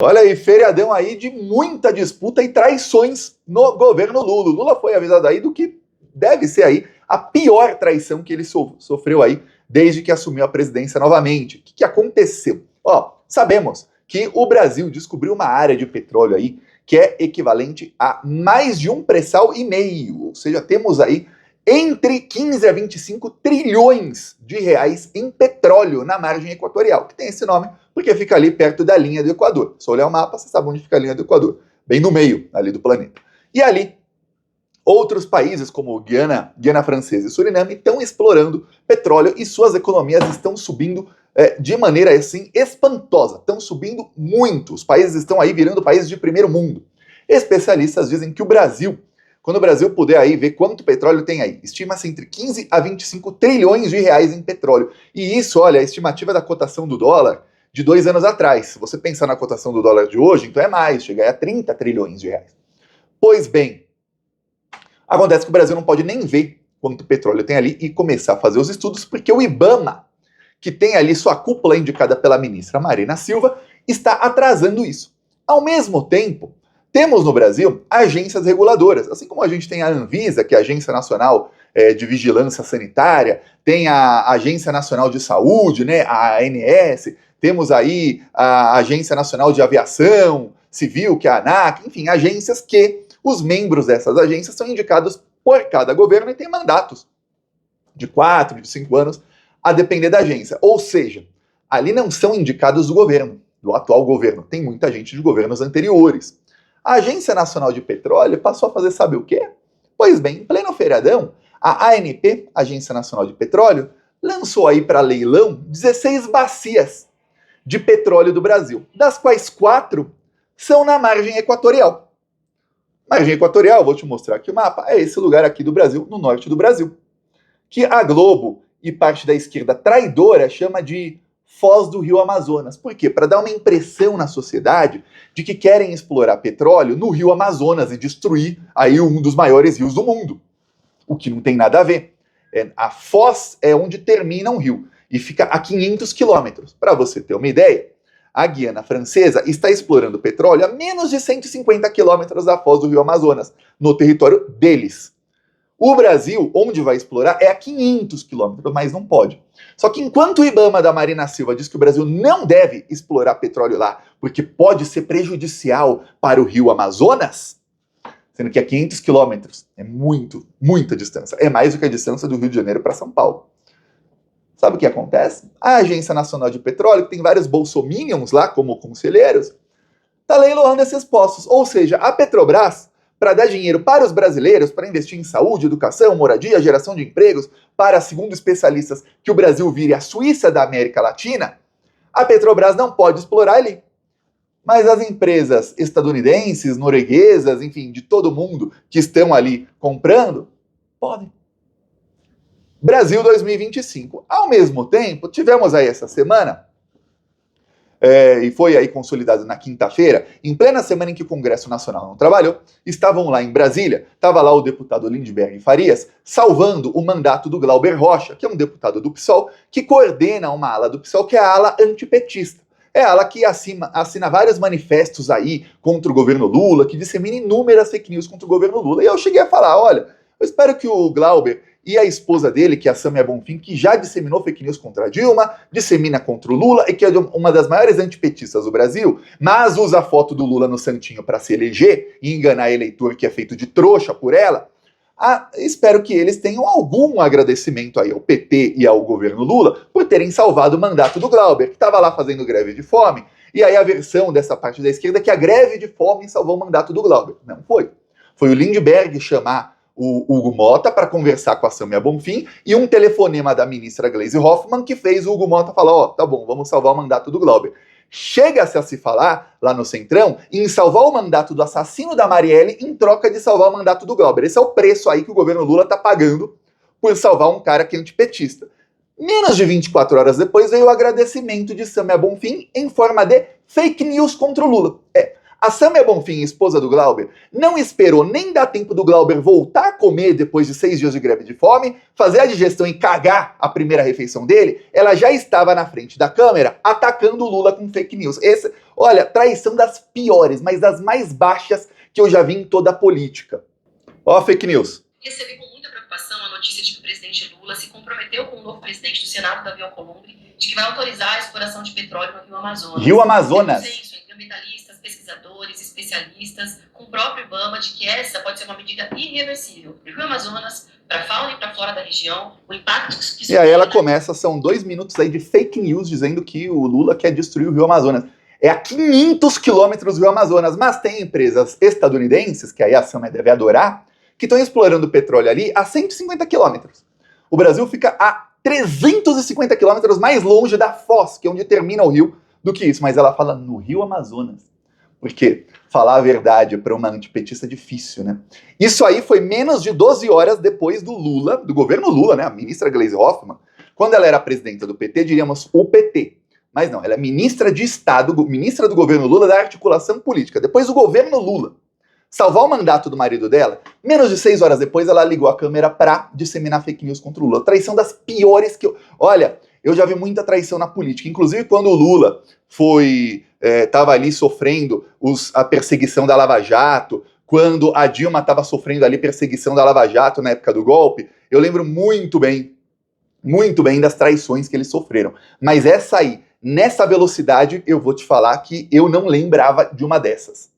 Olha aí, feriadão aí de muita disputa e traições no governo Lula. O Lula foi avisado aí do que deve ser aí a pior traição que ele sofreu aí desde que assumiu a presidência novamente. O que aconteceu? Sabemos que o Brasil descobriu uma área de petróleo aí que é equivalente a mais de um pré-sal e meio. Ou seja, temos aí entre 15 a 25 trilhões de reais em petróleo na margem equatorial, que tem esse nome porque fica ali perto da linha do Equador. Se olhar o mapa, você sabe onde fica a linha do Equador, bem no meio ali do planeta. E ali, outros países como Guiana Francesa e Suriname estão explorando petróleo e suas economias estão subindo de maneira assim espantosa, estão subindo muito. Os países estão aí virando países de primeiro mundo. Especialistas dizem que o Brasil, quando o Brasil puder aí ver quanto petróleo tem aí, estima-se entre 15 a 25 trilhões de reais em petróleo. E isso, olha, a estimativa da cotação do dólar de 2 anos atrás. Se você pensar na cotação do dólar de hoje, então é mais, chega a 30 trilhões de reais. Pois bem, acontece que o Brasil não pode nem ver quanto petróleo tem ali e começar a fazer os estudos, porque o IBAMA, que tem ali sua cúpula indicada pela ministra Marina Silva, está atrasando isso. Ao mesmo tempo, temos no Brasil agências reguladoras, assim como a gente tem a Anvisa, que é a Agência Nacional de Vigilância Sanitária, tem a Agência Nacional de Saúde, né, a ANS, temos aí a Agência Nacional de Aviação Civil, que é a ANAC, enfim, agências que os membros dessas agências são indicados por cada governo e têm mandatos de 4, de 5 anos, a depender da agência. Ou seja, ali não são indicados do governo, do atual governo, tem muita gente de governos anteriores. A Agência Nacional de Petróleo passou a fazer sabe o quê? Pois bem, em pleno feriadão, a ANP, Agência Nacional de Petróleo, lançou aí para leilão 16 bacias de petróleo do Brasil, das quais 4 são na margem equatorial. Margem equatorial, vou te mostrar aqui o mapa, é esse lugar aqui do Brasil, no norte do Brasil, que a Globo e parte da esquerda traidora chama de Foz do Rio Amazonas. Por quê? Para dar uma impressão na sociedade de que querem explorar petróleo no Rio Amazonas e destruir aí um dos maiores rios do mundo. O que não tem nada a ver. A Foz é onde termina um rio e fica a 500 quilômetros. Para você ter uma ideia, a Guiana Francesa está explorando petróleo a menos de 150 quilômetros da Foz do Rio Amazonas, no território deles. O Brasil, onde vai explorar, é a 500 quilômetros, mas não pode. Só que enquanto o IBAMA da Marina Silva diz que o Brasil não deve explorar petróleo lá, porque pode ser prejudicial para o Rio Amazonas, sendo que é 500 quilômetros, é muita distância. É mais do que a distância do Rio de Janeiro para São Paulo. Sabe o que acontece? A Agência Nacional de Petróleo, que tem vários bolsominions lá como conselheiros, está leiloando esses postos. Ou seja, a Petrobras, para dar dinheiro para os brasileiros, para investir em saúde, educação, moradia, geração de empregos, para, segundo especialistas, que o Brasil vire a Suíça da América Latina, a Petrobras não pode explorar ali. Mas as empresas estadunidenses, norueguesas, enfim, de todo mundo que estão ali comprando, podem. Brasil 2025. Ao mesmo tempo, tivemos aí essa semana, e foi aí consolidado na quinta-feira, em plena semana em que o Congresso Nacional não trabalhou, estavam lá em Brasília, estava lá o deputado Lindbergh Farias, salvando o mandato do Glauber Rocha, que é um deputado do PSOL, que coordena uma ala do PSOL, que é a ala antipetista. É a ala que assina vários manifestos aí contra o governo Lula, que dissemina inúmeras fake news contra o governo Lula. E eu cheguei a falar, olha, eu espero que o Glauber e a esposa dele, que é a Samia Bonfim, que já disseminou fake news contra a Dilma, dissemina contra o Lula, e que é uma das maiores antipetistas do Brasil, mas usa a foto do Lula no santinho para se eleger e enganar eleitor que é feito de trouxa por ela. Espero que eles tenham algum agradecimento aí ao PT e ao governo Lula por terem salvado o mandato do Glauber, que estava lá fazendo greve de fome, e aí a versão dessa parte da esquerda é que a greve de fome salvou o mandato do Glauber. Não foi. Foi o Lindbergh chamar o Hugo Mota para conversar com a Samia Bonfim e um telefonema da ministra Gleisi Hoffmann que fez o Hugo Mota falar, tá bom, vamos salvar o mandato do Glauber. Chega-se a se falar, lá no Centrão, em salvar o mandato do assassino da Marielle em troca de salvar o mandato do Glauber. Esse é o preço aí que o governo Lula tá pagando por salvar um cara que é antipetista. Menos de 24 horas depois veio o agradecimento de Samia Bonfim em forma de fake news contra o Lula. A Sâmia Bonfim, esposa do Glauber, não esperou nem dar tempo do Glauber voltar a comer depois de 6 dias de greve de fome, fazer a digestão e cagar a primeira refeição dele, ela já estava na frente da câmera atacando o Lula com fake news. Olha, traição das piores, mas das mais baixas que eu já vi em toda a política. Ó a fake news. Recebi com muita preocupação a notícia de que o presidente Lula se comprometeu com o novo presidente do Senado, Davi Alcolumbre, de que vai autorizar a exploração de petróleo no Rio Amazonas. Rio Amazonas. Tem consenso entre ambientalistas, pesquisadores, especialistas, com o próprio IBAMA, de que essa pode ser uma medida irreversível para o Rio Amazonas, para a fauna e para a flora da região, o impacto que isso... E aí ela começa, são 2 minutos aí de fake news dizendo que o Lula quer destruir o Rio Amazonas. É a 500 quilômetros do Rio Amazonas, mas tem empresas estadunidenses, que aí a Sâmia deve adorar, que estão explorando petróleo ali a 150 quilômetros. O Brasil fica a 350 quilômetros mais longe da Foz, que é onde termina o rio, do que isso. Mas ela fala no Rio Amazonas. Porque falar a verdade para uma antipetista é difícil, né? Isso aí foi menos de 12 horas depois do Lula, do governo Lula, né? A ministra Gleisi Hoffmann, quando ela era presidenta do PT, diríamos o PT. Mas não, ela é ministra de Estado, ministra do governo Lula da articulação política. Depois do governo Lula salvar o mandato do marido dela, menos de 6 horas depois ela ligou a câmera pra disseminar fake news contra o Lula. Traição das piores que eu... Olha, eu já vi muita traição na política. Inclusive quando o Lula estava ali sofrendo a perseguição da Lava Jato, quando a Dilma estava sofrendo ali perseguição da Lava Jato na época do golpe, eu lembro muito bem das traições que eles sofreram. Mas essa aí, nessa velocidade, eu vou te falar que eu não lembrava de uma dessas.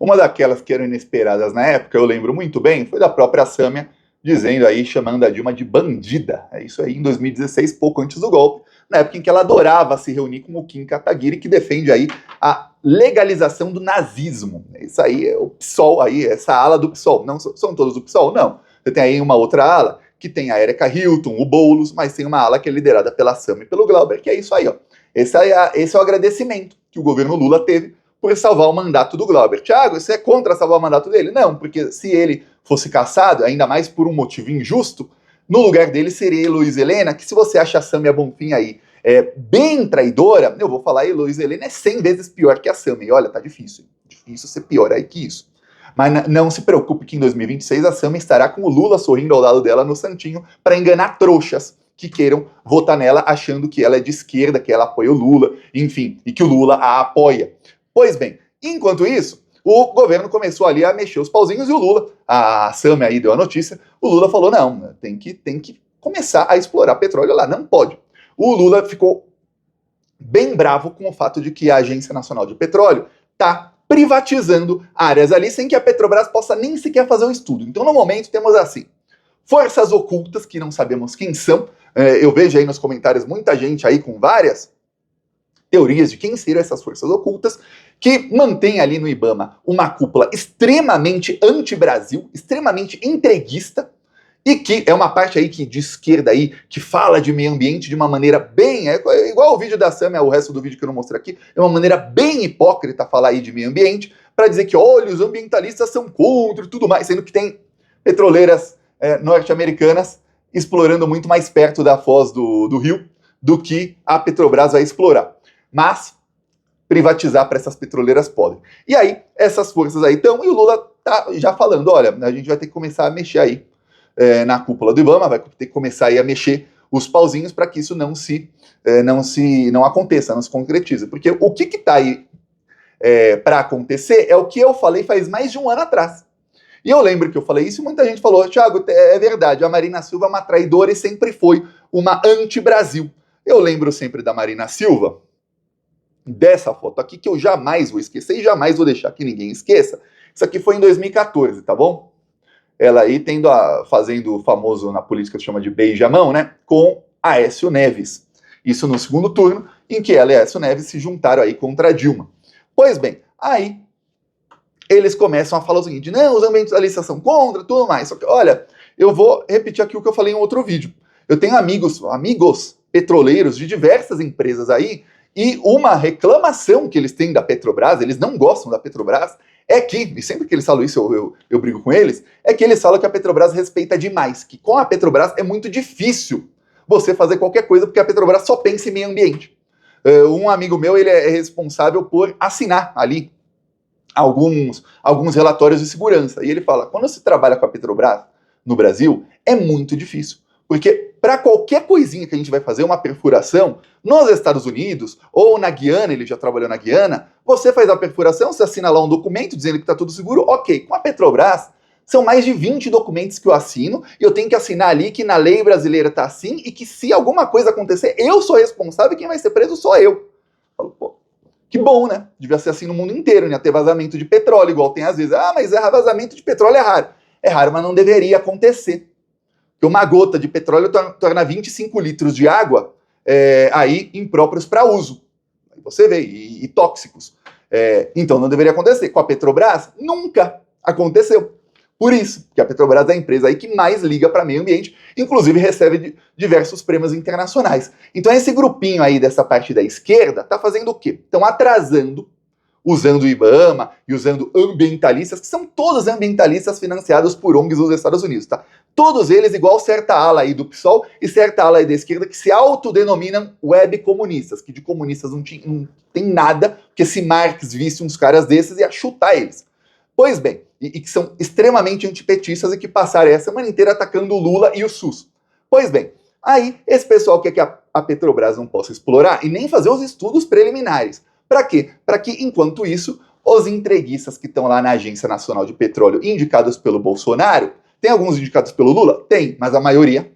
Uma daquelas que eram inesperadas na época, eu lembro muito bem, foi da própria Sâmia, dizendo aí, chamando a Dilma de bandida. É isso aí, em 2016, pouco antes do golpe, na época em que ela adorava se reunir com o Kim Kataguiri, que defende aí a legalização do nazismo. Isso aí é o PSOL, aí, essa ala do PSOL. Não são todos do PSOL, não. Você tem aí uma outra ala, que tem a Érica Hilton, o Boulos, mas tem uma ala que é liderada pela Sâmia e pelo Glauber, que é isso aí, ó. Esse é o agradecimento que o governo Lula teve por salvar o mandato do Glauber. Thiago, você é contra salvar o mandato dele? Não, porque se ele fosse cassado, ainda mais por um motivo injusto, no lugar dele seria Heloísa Helena, que se você acha a Sâmia Bonfim aí bem traidora, eu vou falar, Heloísa Helena é 100 vezes pior que a Sâmia. E olha, tá difícil ser pior aí que isso. Mas não se preocupe que em 2026 a Sâmia estará com o Lula sorrindo ao lado dela no santinho para enganar trouxas que queiram votar nela achando que ela é de esquerda, que ela apoia o Lula, enfim, e que o Lula a apoia. Pois bem, enquanto isso, o governo começou ali a mexer os pauzinhos e o Lula, a Sâmia aí deu a notícia, o Lula falou, não, tem que começar a explorar petróleo lá, não pode. O Lula ficou bem bravo com o fato de que a Agência Nacional de Petróleo está privatizando áreas ali sem que a Petrobras possa nem sequer fazer um estudo. Então, no momento, temos assim, forças ocultas, que não sabemos quem são, eu vejo aí nos comentários muita gente aí com várias teorias de quem seriam essas forças ocultas, que mantém ali no IBAMA uma cúpula extremamente anti-Brasil, extremamente entreguista, e que é uma parte aí de esquerda aí, que fala de meio ambiente de uma maneira bem, igual o vídeo da Sâmia, o resto do vídeo que eu não mostrei aqui, é uma maneira bem hipócrita falar aí de meio ambiente, para dizer que, olha, os ambientalistas são contra e tudo mais, sendo que tem petroleiras norte-americanas explorando muito mais perto da foz do rio do que a Petrobras vai explorar. Mas privatizar para essas petroleiras podem. E aí, essas forças aí estão, e o Lula tá já falando, olha, a gente vai ter que começar a mexer aí na cúpula do IBAMA, vai ter que começar aí a mexer os pauzinhos para que isso não aconteça, não se concretize. Porque o que está aí para acontecer é o que eu falei faz mais de um ano atrás. E eu lembro que eu falei isso e muita gente falou, Thiago, é verdade, a Marina Silva é uma traidora e sempre foi uma anti-Brasil. Eu lembro sempre da Marina Silva, dessa foto aqui, que eu jamais vou esquecer e jamais vou deixar que ninguém esqueça. Isso aqui foi em 2014, tá bom? Ela aí fazendo o famoso na política que chama de beijamão, né? Com Aécio Neves. Isso no segundo turno, em que ela e Aécio Neves se juntaram aí contra a Dilma. Pois bem, aí eles começam a falar o seguinte, não, os ambientalistas são contra, tudo mais. Só que, olha, eu vou repetir aqui o que eu falei em outro vídeo. Eu tenho amigos petroleiros de diversas empresas aí, e uma reclamação que eles têm da Petrobras, eles não gostam da Petrobras, é que, e sempre que eles falam isso, eu brigo com eles, é que eles falam que a Petrobras respeita demais, que com a Petrobras é muito difícil você fazer qualquer coisa, porque a Petrobras só pensa em meio ambiente. Um amigo meu, ele é responsável por assinar ali alguns relatórios de segurança. E ele fala, quando se trabalha com a Petrobras no Brasil, é muito difícil. Porque para qualquer coisinha que a gente vai fazer, uma perfuração, nos Estados Unidos, ou na Guiana, ele já trabalhou na Guiana, você faz a perfuração, você assina lá um documento dizendo que está tudo seguro, ok. Com a Petrobras, são mais de 20 documentos que eu assino, e eu tenho que assinar ali que na lei brasileira está assim, e que se alguma coisa acontecer, eu sou responsável e quem vai ser preso sou eu. Eu falo, pô, que bom, né? Devia ser assim no mundo inteiro, não ia ter vazamento de petróleo, igual tem às vezes. Ah, mas vazamento de petróleo é raro. É raro, mas não deveria acontecer. Porque uma gota de petróleo torna 25 litros de água aí impróprios para uso. Aí você vê, e tóxicos. Então não deveria acontecer. Com a Petrobras, nunca aconteceu. Por isso, que a Petrobras é a empresa aí que mais liga para meio ambiente, inclusive recebe diversos prêmios internacionais. Então esse grupinho aí dessa parte da esquerda está fazendo o quê? Estão atrasando, usando o IBAMA e usando ambientalistas, que são todos ambientalistas financiados por ONGs dos Estados Unidos, tá? Todos eles igual certa ala aí do PSOL e certa ala aí da esquerda que se autodenominam web comunistas, que de comunistas não tem nada, porque se Marx visse uns caras desses ia chutar eles. Pois bem, e que são extremamente antipetistas e que passaram a semana inteira atacando o Lula e o SUS. Pois bem, aí esse pessoal quer que a Petrobras não possa explorar e nem fazer os estudos preliminares. Para quê? Para que, enquanto isso, os entreguistas que estão lá na Agência Nacional de Petróleo, indicados pelo Bolsonaro, tem alguns indicados pelo Lula? Tem, mas a maioria,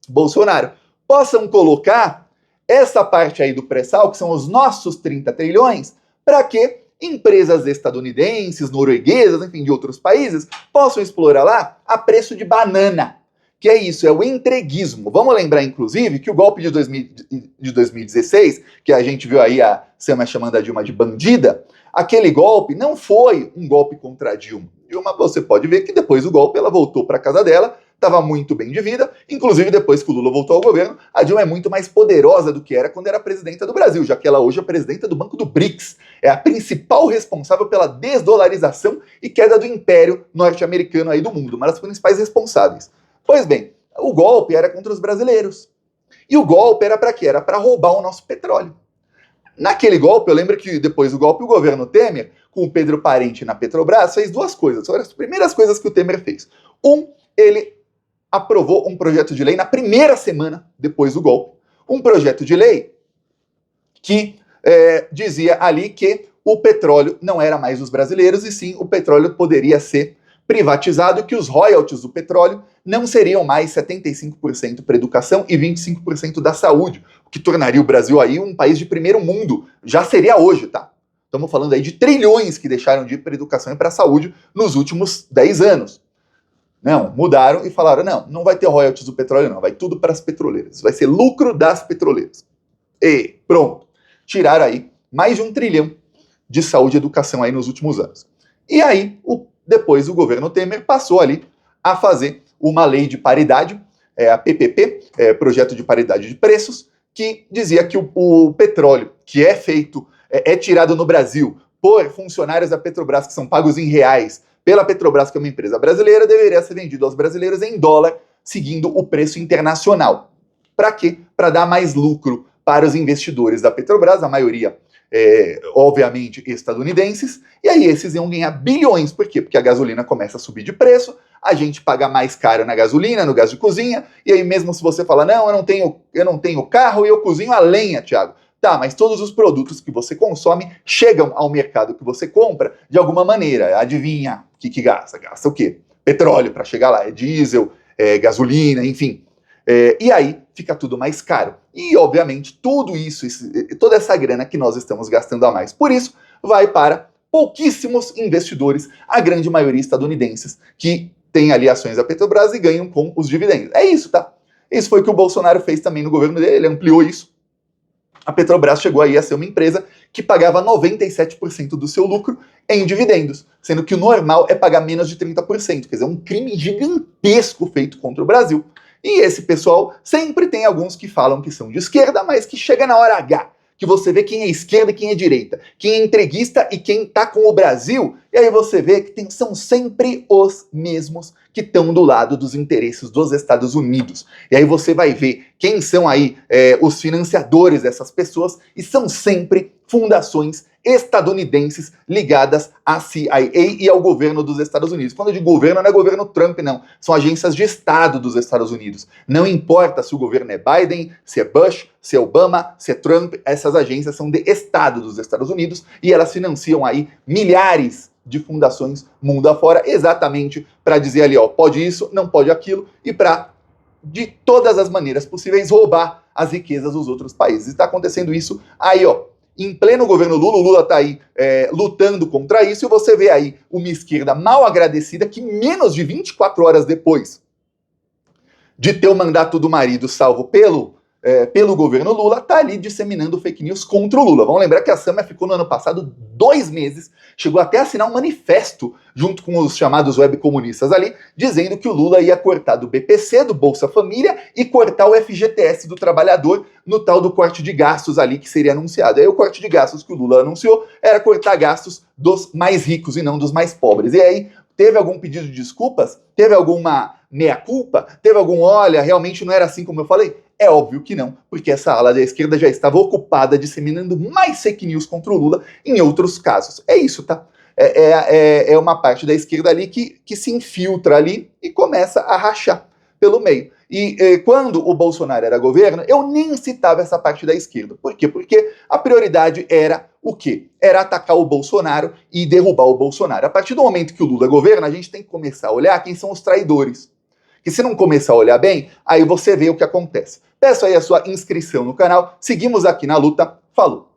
Bolsonaro, possam colocar essa parte aí do pré-sal, que são os nossos 30 trilhões, para que empresas estadunidenses, norueguesas, enfim, de outros países, possam explorar lá a preço de banana. Que é isso, é o entreguismo. Vamos lembrar, inclusive, que o golpe de 2016, que a gente viu aí a Sema chamando a Dilma de bandida, aquele golpe não foi um golpe contra a Dilma. Dilma, você pode ver que depois do golpe ela voltou para casa dela, estava muito bem de vida, inclusive depois que o Lula voltou ao governo, a Dilma é muito mais poderosa do que era quando era presidenta do Brasil, já que ela hoje é presidenta do Banco do BRICS, é a principal responsável pela desdolarização e queda do império norte-americano aí do mundo, uma das principais responsáveis. Pois bem, o golpe era contra os brasileiros. E o golpe era para quê? Era para roubar o nosso petróleo. Naquele golpe, eu lembro que depois do golpe, o governo Temer, com o Pedro Parente na Petrobras, fez duas coisas. Foram as primeiras coisas que o Temer fez. Ele aprovou um projeto de lei na primeira semana depois do golpe. Um projeto de lei que dizia ali que o petróleo não era mais dos brasileiros, e sim o petróleo poderia ser privatizado, que os royalties do petróleo não seriam mais 75% para educação e 25% da saúde, o que tornaria o Brasil aí um país de primeiro mundo. Já seria hoje, tá? Estamos falando aí de trilhões que deixaram de ir para educação e para saúde nos últimos 10 anos. Não, mudaram e falaram, não vai ter royalties do petróleo não, vai tudo para as petroleiras, vai ser lucro das petroleiras. E pronto, tiraram aí mais de 1 trilhão de saúde e educação aí nos últimos anos. E aí, depois o governo Temer passou ali a fazer uma lei de paridade, a PPP, Projeto de Paridade de Preços, que dizia que o petróleo que é feito, é tirado no Brasil por funcionários da Petrobras que são pagos em reais pela Petrobras, que é uma empresa brasileira, deveria ser vendido aos brasileiros em dólar, seguindo o preço internacional. Para quê? Para dar mais lucro para os investidores da Petrobras, a maioria obviamente estadunidenses, e aí esses iam ganhar bilhões. Por quê? Porque a gasolina começa a subir de preço, a gente paga mais caro na gasolina, no gás de cozinha, e aí mesmo se você fala, não, eu não tenho carro e eu cozinho a lenha, Thiago. Tá, mas todos os produtos que você consome chegam ao mercado que você compra de alguma maneira. Adivinha o que gasta? Gasta o quê? Petróleo para chegar lá, é diesel, gasolina, enfim. E aí fica tudo mais caro. E, obviamente, tudo isso, toda essa grana que nós estamos gastando a mais. Por isso, vai para pouquíssimos investidores, a grande maioria estadunidenses, que têm ali ações da Petrobras e ganham com os dividendos. É isso, tá? Isso foi o que o Bolsonaro fez também no governo dele, ele ampliou isso. A Petrobras chegou aí a ser uma empresa que pagava 97% do seu lucro em dividendos, sendo que o normal é pagar menos de 30%, quer dizer, um crime gigantesco feito contra o Brasil. E esse pessoal sempre tem alguns que falam que são de esquerda, mas que chega na hora H, que você vê quem é esquerda e quem é direita, quem é entreguista e quem tá com o Brasil, e aí você vê que são sempre os mesmos que estão do lado dos interesses dos Estados Unidos. E aí você vai ver quem são aí os financiadores dessas pessoas, e são sempre fundações estadunidenses ligadas à CIA e ao governo dos Estados Unidos. Quando eu digo governo, não é governo Trump, não. São agências de Estado dos Estados Unidos. Não importa se o governo é Biden, se é Bush, se é Obama, se é Trump, essas agências são de Estado dos Estados Unidos e elas financiam aí milhares de fundações mundo afora, exatamente para dizer ali, ó, pode isso, não pode aquilo, e para, de todas as maneiras possíveis, roubar as riquezas dos outros países. Está acontecendo isso aí, ó, em pleno governo Lula. O Lula está aí lutando contra isso, e você vê aí uma esquerda mal agradecida que menos de 24 horas depois de ter o mandato do marido salvo pelo governo Lula, está ali disseminando fake news contra o Lula. Vamos lembrar que a Samia ficou no ano passado 2 meses, chegou até a assinar um manifesto junto com os chamados webcomunistas ali, dizendo que o Lula ia cortar do BPC, do Bolsa Família, e cortar o FGTS do trabalhador no tal do corte de gastos ali que seria anunciado. Aí o corte de gastos que o Lula anunciou era cortar gastos dos mais ricos e não dos mais pobres. E aí, teve algum pedido de desculpas? Teve alguma meia-culpa? Teve algum, olha, realmente não era assim como eu falei? É óbvio que não, porque essa ala da esquerda já estava ocupada disseminando mais fake news contra o Lula em outros casos. É isso, tá? É uma parte da esquerda ali que se infiltra ali e começa a rachar pelo meio. E quando o Bolsonaro era governo, eu nem citava essa parte da esquerda. Por quê? Porque a prioridade era o quê? Era atacar o Bolsonaro e derrubar o Bolsonaro. A partir do momento que o Lula governa, a gente tem que começar a olhar quem são os traidores. Que se não começar a olhar bem, aí você vê o que acontece. Peço aí a sua inscrição no canal. Seguimos aqui na luta. Falou!